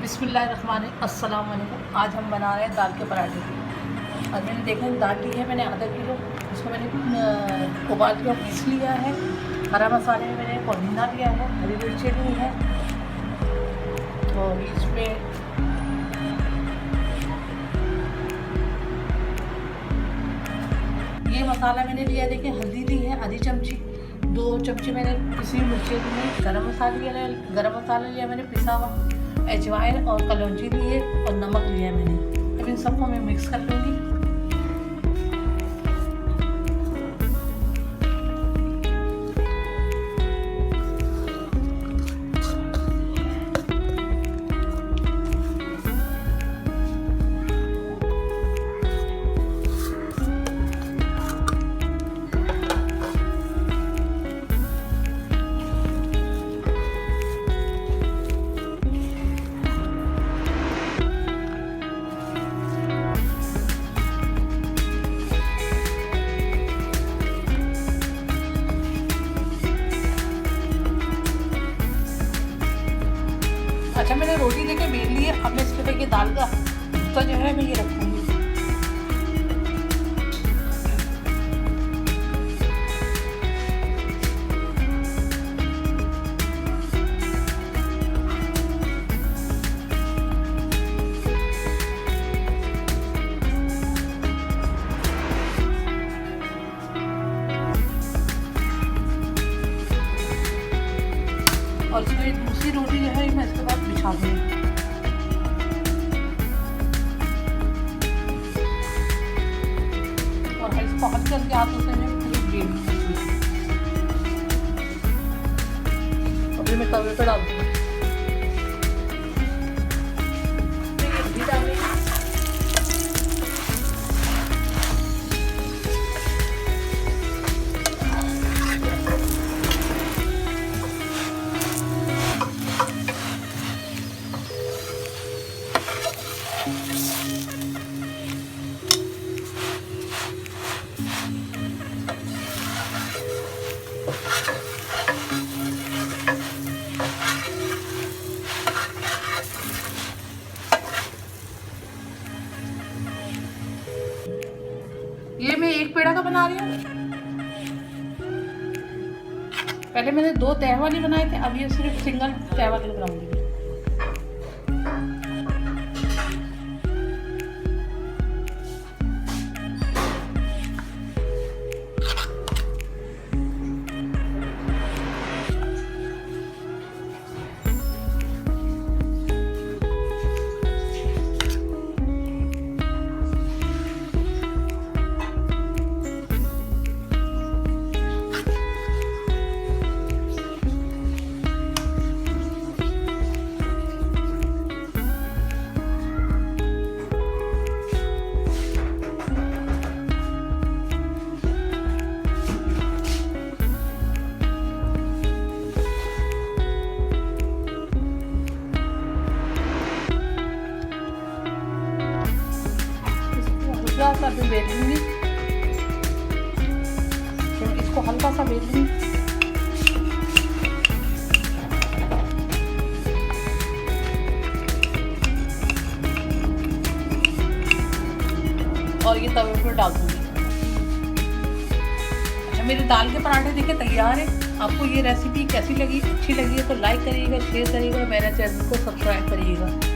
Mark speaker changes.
Speaker 1: अस्सलाम वालेकुम। आज हम बना रहे हैं दाल के पराठे। और मैंने देखा दाल ली है मैंने आधा किलो, इसको मैंने उबाल के पीस लिया है। हरा मसाले में मैंने पुदीना लिया है, हरी मिर्ची ली है और इसमें ये मसाला मैंने लिया, देखिए हल्दी ली है आधी चमची, 2 चमचे मैंने पिसी मिर्ची ली है, गरम मसाला लिया मैंने पिसा हुआ, अजवाइन और कलौंजी ली है और नमक लिया है मैंने। अब इन सबको मैं मिक्स कर लूँगी। अच्छा, मैंने रोटी देके बेल ली है। अब मैं इसके ऊपर ये दाल का भुट्टा जो है मैं ये रखूँगी। और इसमें दूसरी रोटी जो है मैं इसके बाद बिछा दूँगी। और इसको हल्के हल्के हाथों से मैं पूरी बेल लूँगी। अभी मैं तवे पे डाल दूँगी। ये मैं एक पेड़ा का बना रही हूँ। पहले मैंने 2 तह वाली बनाए थे, अब ये सिर्फ सिंगल तह वाली बनाऊंगी। सा भी बेल लूँगी, तो इसको हल्का सा बेल लूँगी। और ये तवे पर डाल दूँगी। अच्छा, मेरे दाल के पराठे देखिए तैयार है। आपको ये रेसिपी कैसी लगी, अच्छी लगी है तो लाइक करिएगा, शेयर करिएगा, मेरे चैनल को सब्सक्राइब करिएगा।